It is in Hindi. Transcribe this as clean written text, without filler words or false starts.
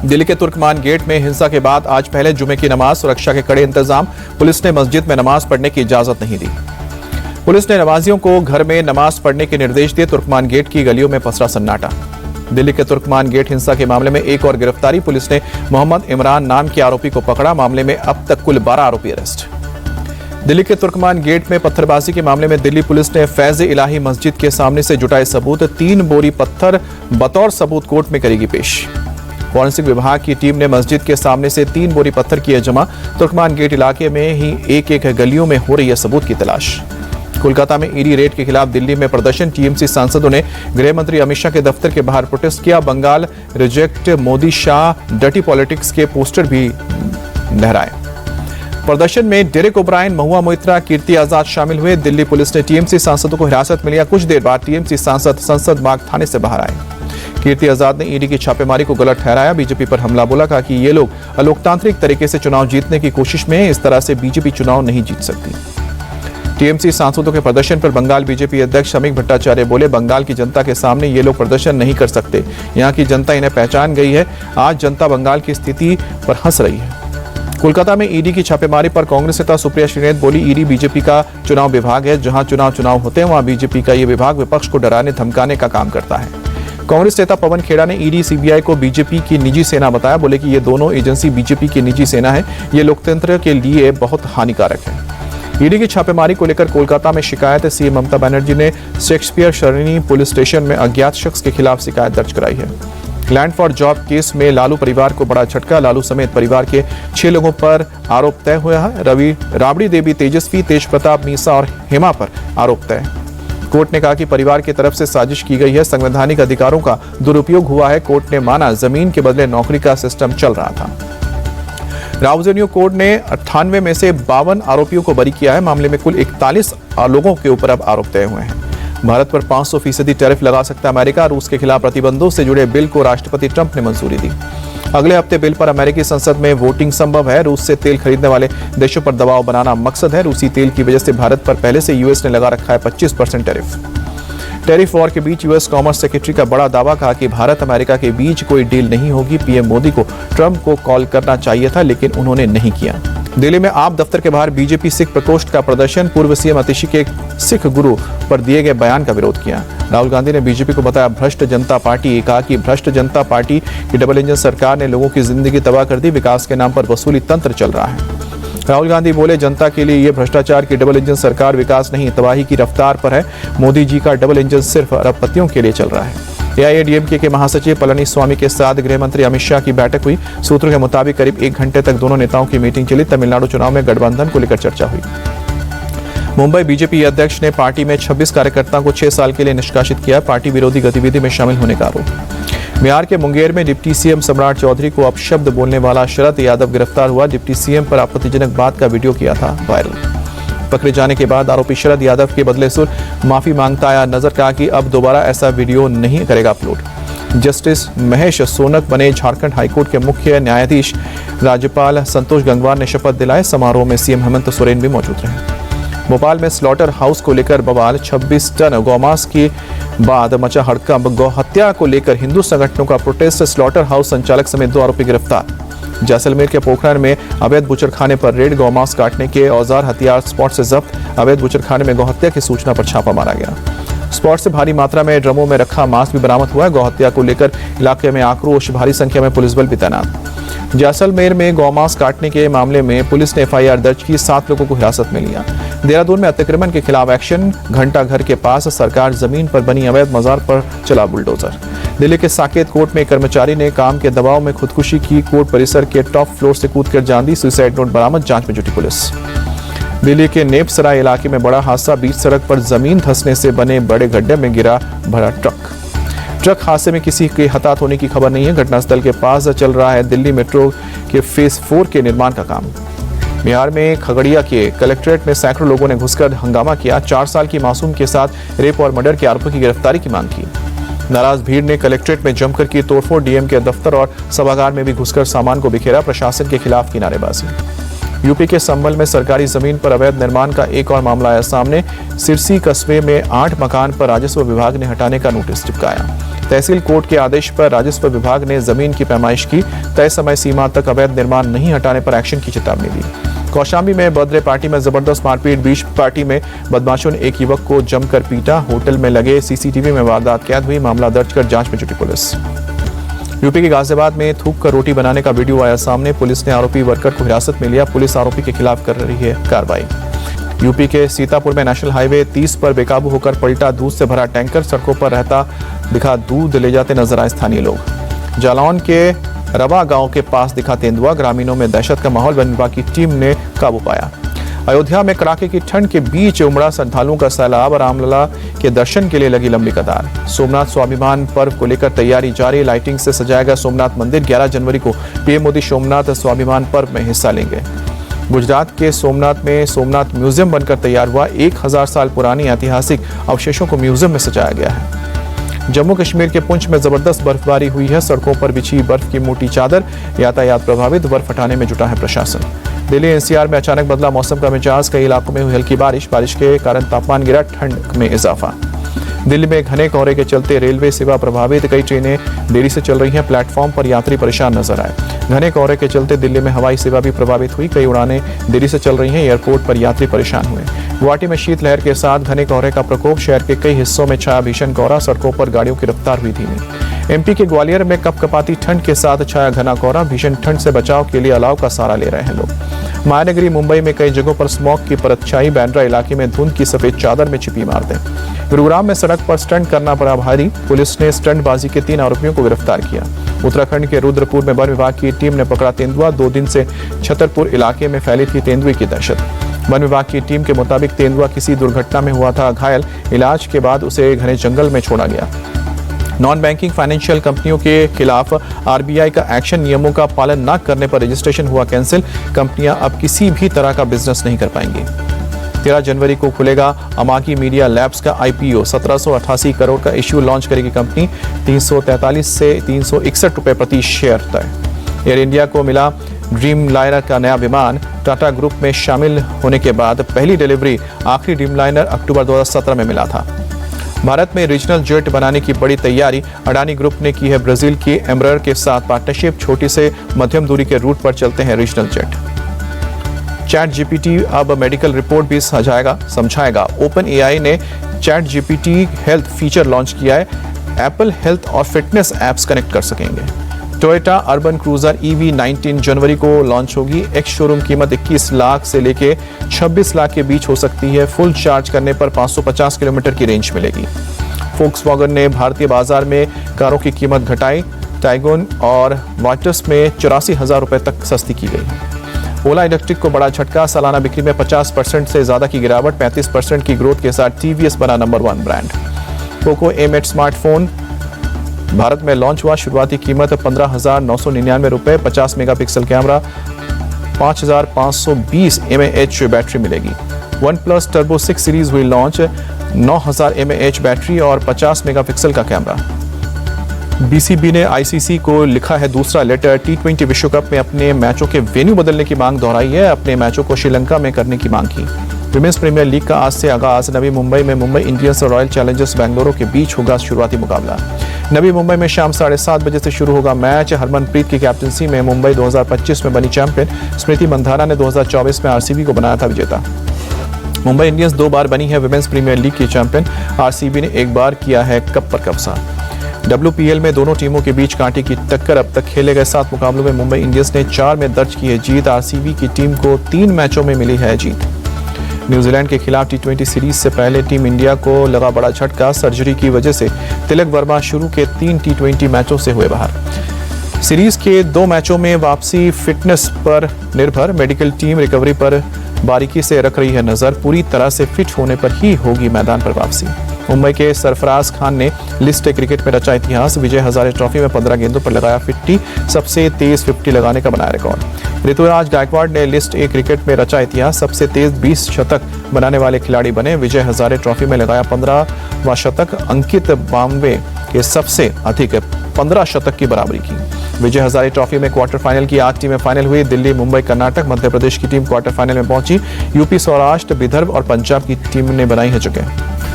दिल्ली के तुर्कमान गेट में हिंसा के बाद आज पहले जुमे की नमाज, सुरक्षा के कड़े इंतजाम। पुलिस ने मस्जिद में नमाज पढ़ने की इजाजत नहीं दी। पुलिस ने नमाजियों को घर में नमाज पढ़ने के निर्देश दिए। तुर्कमान गेट की गलियों में पसरा सन्नाटा। दिल्ली के तुर्कमान गेट हिंसा के मामले में एक और गिरफ्तारी। पुलिस ने मोहम्मद इमरान नाम के आरोपी को पकड़ा। मामले में अब तक कुल 12 आरोपी अरेस्ट। दिल्ली के तुर्कमान गेट में पत्थरबाजी के मामले में दिल्ली पुलिस ने फैज़ इलाही मस्जिद के सामने से जुटाए सबूत। 3 बोरी पत्थर बतौर सबूत कोर्ट में करेगी पेश। फॉरेंसिक विभाग की टीम ने मस्जिद के सामने से 3 बोरी पत्थर किए जमा। तुर्कमान गेट इलाके में ही एक गलियों में हो रही है सबूत की तलाश। कोलकाता में ईडी रेड के खिलाफ दिल्ली में प्रदर्शन। टीएमसी सांसदों ने गृह मंत्री अमित शाह के दफ्तर के बाहर प्रोटेस्ट किया। Bengal reject Modi Shah dirty politics के पोस्टर भी लहराए। प्रदर्शन में डेरेक ओब्रायन, महुआ मोइत्रा, कीर्ति आजाद शामिल हुए। दिल्ली पुलिस ने टीएमसी सांसदों को हिरासत में लिया। कुछ देर बाद टीएमसी सांसद संसद बाग थाने से बाहर आए। कीर्ति आजाद ने ईडी की छापेमारी को गलत ठहराया। बीजेपी पर हमला बोला। कहा कि ये लोग अलोकतांत्रिक तरीके से चुनाव जीतने की कोशिश में हैं। इस तरह से बीजेपी चुनाव नहीं जीत सकती। टीएमसी सांसदों के प्रदर्शन पर बंगाल बीजेपी अध्यक्ष अमित भट्टाचार्य बोले, बंगाल की जनता के सामने ये लोग प्रदर्शन नहीं कर सकते। यहाँ की जनता इन्हें पहचान गई है। आज जनता बंगाल की स्थिति पर हंस रही है। कोलकाता में ईडी की छापेमारी पर कांग्रेस नेता सुप्रिया श्रीनेत बोली, ईडी बीजेपी का चुनाव विभाग है। जहां चुनाव होते हैं वहां बीजेपी का ये विभाग विपक्ष को डराने धमकाने का काम करता है। कांग्रेस नेता पवन खेड़ा ने ईडी सीबीआई को बीजेपी की निजी सेना बताया। बोले कि ये दोनों एजेंसी बीजेपी की निजी सेना है। ये लोकतंत्र के लिए बहुत हानिकारक है। ईडी की छापेमारी को लेकर कोलकाता में शिकायत। सीएम ममता बनर्जी ने शेक्सपियर सरणी पुलिस स्टेशन में अज्ञात शख्स के खिलाफ शिकायत दर्ज कराई है। लैंड फॉर जॉब केस में लालू परिवार को बड़ा झटका। लालू समेत परिवार के 6 लोगों पर आरोप तय हुआ है। राबड़ी देवी, तेजस्वी, तेज प्रताप, मीसा और हेमा पर आरोप तय। कोर्ट ने कहा कि परिवार की तरफ से साजिश की गई है। संवैधानिक अधिकारों का दुरुपयोग हुआ है। कोर्ट ने माना जमीन के बदले नौकरी का सिस्टम चल रहा था। राउजेनियो कोर्ट ने 98 में से 52 आरोपियों को बरी किया है। मामले में कुल 41 लोगों के ऊपर अब आरोप तय हुए हैं। भारत पर 500% टैरिफ लगा सकता है अमेरिका। रूस के खिलाफ प्रतिबंधों से जुड़े बिल को राष्ट्रपति ट्रंप ने मंजूरी दी। अगले हफ्ते बिल पर अमेरिकी संसद में वोटिंग संभव है। रूस से तेल खरीदने वाले देशों पर दबाव बनाना मकसद है। रूसी तेल की वजह से भारत पर पहले से यूएस ने लगा रखा है 25% टैरिफ वॉर के बीच यूएस कॉमर्स सेक्रेटरी का बड़ा दावा। कहा कि भारत अमेरिका के बीच कोई डील नहीं होगी। पीएम मोदी को ट्रंप को कॉल करना चाहिए था, लेकिन उन्होंने नहीं किया। दिल्ली में आप दफ्तर के बाहर बीजेपी सिख प्रकोष्ठ का प्रदर्शन। पूर्व सीएम अतिशी के सिख गुरु पर दिए गए बयान का विरोध किया। राहुल गांधी ने बीजेपी को बताया भ्रष्ट जनता पार्टी। कहा कि भ्रष्ट जनता पार्टी की डबल इंजन सरकार ने लोगों की जिंदगी तबाह कर दी। विकास के नाम पर वसूली तंत्र चल रहा है। राहुल गांधी बोले, जनता के लिए ये भ्रष्टाचार की डबल इंजन सरकार विकास नहीं तबाही की रफ्तार पर है। मोदी जी का डबल इंजन सिर्फ अरबपतियों के लिए चल रहा है। एआईएडीएमके के महासचिव पलनीस्वामी के साथ गृह मंत्री अमित शाह की बैठक हुई। सूत्रों के मुताबिक करीब 1 घंटे तक दोनों नेताओं की मीटिंग चली। तमिलनाडु चुनाव में गठबंधन को लेकर चर्चा हुई। मुंबई बीजेपी अध्यक्ष ने पार्टी में 26 कार्यकर्ताओं को 6 साल के लिए निष्कासित किया। पार्टी विरोधी गतिविधि में शामिल होने का आरोप। बिहार के मुंगेर में डिप्टी सीएम सम्राट चौधरी को अपशब्द बोलने वाला शरद यादव गिरफ्तार हुआ। डिप्टी सीएम पर आपत्तिजनक बात का वीडियो किया था वायरल। पकड़े जाने के बाद आरोपी शरद यादव के बदले सुर माफी मांगता आया नजर। कहा कि अब दोबारा ऐसा वीडियो नहीं करेगा अपलोड। जस्टिस महेश सोनक बने झारखंड हाईकोर्ट के मुख्य न्यायाधीश। राज्यपाल संतोष गंगवार ने शपथ दिलाए। समारोह में सीएम हेमंत सोरेन भी मौजूद रहे। भोपाल में स्लॉटर हाउस को लेकर बवाल। 26 टन गौमांस के बाद मचा हड़कंप। गौ हत्या को लेकर हिंदू संगठनों का प्रोटेस्ट। स्लॉटर हाउस संचालक समेत 2 आरोपी गिरफ्तार। जैसलमेर के पोखरण में अवैध बुचड़खाने पर रेड। गौमांस काटने के औजार हथियार स्पॉट से जब्त। अवैध बुचड़खाने में गौहत्या की सूचना पर छापा मारा गया। स्पॉट से भारी मात्रा में ड्रमों में रखा मांस भी बरामद हुआ है। गौहत्या को लेकर इलाके में आक्रोश। भारी संख्या में पुलिस बल भी तैनात। जैसलमेर में गौमांस काटने के मामले में पुलिस ने एफआईआर दर्ज की। 7 लोगों को हिरासत में लिया। देहरादून में अतिक्रमण के खिलाफ एक्शन। घंटा घर के पास सरकार जमीन पर बनी अवैध मजार पर चला बुलडोजर। दिल्ली के साकेत कोर्ट में कर्मचारी ने काम के दबाव में खुदकुशी की। कोर्ट परिसर के टॉप फ्लोर से कूदकर जान दी। सुसाइड नोट बरामद। जांच में जुटी पुलिस। दिल्ली के नेपसराय इलाके में बड़ा हादसा। बीच सड़क पर जमीन धंसने से बने बड़े गड्ढे में गिरा भरा ट्रक हादसे में किसी के हताहत होने की खबर नहीं है। घटनास्थल के पास चल रहा है दिल्ली मेट्रो के फेज 4 के निर्माण का काम। बिहार में खगड़िया के कलेक्ट्रेट में सैकड़ों लोगों ने घुसकर हंगामा किया। 4 साल की मासूम के साथ रेप और मर्डर के आरोपी की गिरफ्तारी की मांग की। नाराज भीड़ ने कलेक्ट्रेट में जमकर की तोड़फोड़। डीएम के दफ्तर और सभागार में भी घुसकर सामान को बिखेरा। प्रशासन के खिलाफ की नारेबाजी। यूपी के संभल में सरकारी जमीन पर अवैध निर्माण का एक और मामला आया सामने। सिरसी कस्बे में 8 मकान पर राजस्व विभाग ने हटाने का नोटिस चिपकाया। तहसील कोर्ट के आदेश पर राजस्व विभाग ने जमीन की पैमाइश की। तय समय सीमा तक अवैध निर्माण नहीं हटाने पर एक्शन की चेतावनी दी। कौशाम्बी में बर्थडे पार्टी में जबरदस्त मारपीट। बीच पार्टी में बदमाशों ने एक युवक को जमकर पीटा। होटल में लगे सीसीटीवी में वारदात कैद हुई। मामला दर्ज कर जांच में जुटी पुलिस। यूपी के गाजियाबाद में थूक कर रोटी बनाने का वीडियो आया सामने। पुलिस ने आरोपी वर्कर को हिरासत में लिया। पुलिस आरोपी के खिलाफ कर रही है कार्रवाई। यूपी के सीतापुर में नेशनल हाईवे 30 पर बेकाबू होकर पलटा। दूध से भरा टैंकर सड़कों पर रहता दिखा। दूध ले जाते नजर आए स्थानीय लोग। जालौन के रवा गांव के पास दिखा तेंदुआ। ग्रामीणों में दहशत का माहौल। वन विभाग की टीम ने काबू पाया। अयोध्या में कड़ाके की ठंड के बीच उमड़ा श्रद्धालुओं का सैलाब। रामलला के दर्शन के लिए लगी लंबी कतार। सोमनाथ स्वाभिमान पर्व को लेकर तैयारी जारी। लाइटिंग से सजाएगा सोमनाथ मंदिर। 11 जनवरी को पीएम मोदी सोमनाथ स्वाभिमान पर्व में हिस्सा लेंगे। गुजरात के सोमनाथ में सोमनाथ म्यूजियम बनकर तैयार हुआ। 1000 साल पुरानी ऐतिहासिक अवशेषों को म्यूजियम में सजाया गया है। जम्मू कश्मीर के पुंछ में जबरदस्त बर्फबारी हुई है। सड़कों पर बिछी बर्फ की मोटी चादर। यातायात प्रभावित। बर्फ हटाने में जुटा है प्रशासन। दिल्ली एनसीआर में अचानक बदला मौसम का मिजाज। कई इलाकों में हुई हल्की बारिश। बारिश के कारण तापमान गिरा। ठंड में इजाफा। दिल्ली में घने कोहरे के चलते रेलवे सेवा प्रभावित। कई ट्रेनें देरी से चल रही हैं। प्लेटफॉर्म पर यात्री परेशान नजर आए। घने कोहरे के चलते दिल्ली में हवाई सेवा भी प्रभावित हुई। कई उड़ानें देरी से चल रही हैं। एयरपोर्ट पर यात्री परेशान हुए। गुवाहाटी में शीतलहर के साथ घने कोहरे का प्रकोप। शहर के कई हिस्सों में छाया भीषण कोहरा। सड़कों पर गाड़ियों की रफ्तार हुई धीमी। एमपी के ग्वालियर में कपकपाती ठंड के साथ छाया घना कोहरा। भीषण ठंड से बचाव के लिए अलाव का सहारा ले रहे हैं लोग। महानगरी मुंबई में कई जगहों पर स्मॉग की परत छाई। बांद्रा इलाके में धुंध की सफेद चादर में छिपी इमारतें। गुरुग्राम में सड़क पर स्टंट करना पड़ा भारी। पुलिस ने स्टंटबाजी के 3 आरोपियों को गिरफ्तार किया। उत्तराखंड के रुद्रपुर में वन विभाग की टीम ने पकड़ा तेंदुआ। 2 दिन से छतरपुर इलाके में फैली थी तेंदुए की दहशत। वन विभाग की टीम के मुताबिक तेंदुआ किसी दुर्घटना में हुआ था घायल। इलाज के बाद उसे घने जंगल में छोड़ा गया। नॉन बैंकिंग फाइनेंशियल कंपनियों के खिलाफ आरबीआई का एक्शन। नियमों का पालन न करने पर रजिस्ट्रेशन हुआ कैंसिल। कंपनियां अब किसी भी तरह का बिजनेस नहीं कर पाएंगी। 13 जनवरी को खुलेगा अमाकी मीडिया लैब्स का आईपीओ। 1788 करोड़ का इश्यू लॉन्च करेगी कंपनी। 343 से 361 रुपए प्रति शेयर तय। एयर इंडिया को मिला ड्रीम लाइनर का नया विमान। टाटा ग्रुप में शामिल होने के बाद पहली डिलीवरी। आखिरी ड्रीम लाइनर अक्टूबर 2017 में मिला था। भारत में रीजनल जेट बनाने की बड़ी तैयारी। अडानी ग्रुप ने की है ब्राजील की एम्ब्रायर के साथ पार्टनरशिप। छोटी से मध्यम दूरी के रूट पर चलते हैं रीजनल जेट। चैट जीपीटी अब मेडिकल रिपोर्ट भी समझाएगा। ओपन एआई ने chat GPT health feature launch किया है। एप्पल हेल्थ और फिटनेस एप्स कनेक्ट कर सकेंगे। टोयोटा अर्बन क्रूजर ईवी 19 जनवरी को लॉन्च होगी। एक्स शोरूम कीमत 21 लाख से लेके 26 लाख के बीच हो सकती है। फुल चार्ज करने पर 550 किलोमीटर की रेंज मिलेगी। फोक्सवैगन ने भारतीय बाजार में कारों की कीमत घटाई। टाइगोन और वाटस में 84,000 रुपए तक सस्ती की गई। ओला इलेक्ट्रिक को बड़ा झटका। सालाना बिक्री में 50% से ज्यादा की गिरावट। 35% की ग्रोथ के साथ टीवीएस बना number 1 brand. Poco M8 smartphone Bharat में लॉन्च हुआ। शुरुआती कीमत 15,999 रुपए। 50 मेगापिक्सल कैमरा, 5,520 mAh बैटरी मिलेगी। OnePlus Turbo 6 सीरीज हुई लॉन्च। 9,000 mAh बैटरी और 50 मेगापिक्सल का कैमरा। बीसीबी ने आईसीसी को लिखा है दूसरा लेटर। T20 विश्व कप में अपने मैचों के वेन्यू बदलने की मांग दोहराई है। अपने मैचों को श्रीलंका में करने की मांग की। विमेंस प्रीमियर लीग का आज से आगाज। नवी मुंबई में मुंबई इंडियंस और रॉयल चैलेंजर्स बेंगलुरु के बीच होगा शुरुआती मुकाबला। नवी मुंबई में शाम 7:30 बजे से शुरू होगा मैच। हरमनप्रीत की कैप्टनसी में मुंबई 2025 में बनी चैंपियन। स्मृति मंधाना ने 2024 में आरसीबी को बनाया था विजेता। मुंबई इंडियंस 2 बार बनी है विमेंस प्रीमियर लीग की चैंपियन। आरसीबी ने 1 बार किया है कप पर कब्जा। WPL में दोनों टीमों के बीच कांटे की टक्कर। अब तक खेले गए 7 मुकाबलों में मुंबई इंडियंस ने 4 में दर्ज की है जीत। आरसीबी की टीम को 3 मैचों में मिली है जीत। न्यूजीलैंड के खिलाफ T20 सीरीज से पहले टीम इंडिया को लगा बड़ा झटका। सर्जरी की वजह से तिलक वर्मा शुरू के 3 T20 मैचों से हुए बाहर। सीरीज के 2 मैचों में वापसी फिटनेस पर निर्भर। मेडिकल टीम रिकवरी पर बारीकी से रख रही है नजर। पूरी तरह से फिट होने पर ही होगी मैदान पर वापसी। मुंबई के सरफराज खान ने लिस्ट क्रिकेट में रचा इतिहास। विजय हजारे ट्रॉफी में 15 गेंदों पर लगाया 50। सबसे तेज 50 लगाने का बनाया रिकॉर्ड। ऋतुराज गायकवाड़ ने लिस्ट ए क्रिकेट में रचा इतिहास। सबसे तेज 20 शतक बनाने वाले खिलाड़ी बने। विजय हजारे ट्रॉफी में लगाया 15वां शतक। अंकित बाम्बे के सबसे अधिक 15 शतक की बराबरी की। विजय हजारे ट्रॉफी में क्वार्टर फाइनल की 8 टीमें फाइनल हुई। दिल्ली, मुंबई, कर्नाटक, मध्य प्रदेश की टीम क्वार्टर फाइनल में पहुंची। यूपी, सौराष्ट्र, विदर्भ और पंजाब की टीम ने बनाई है जगह।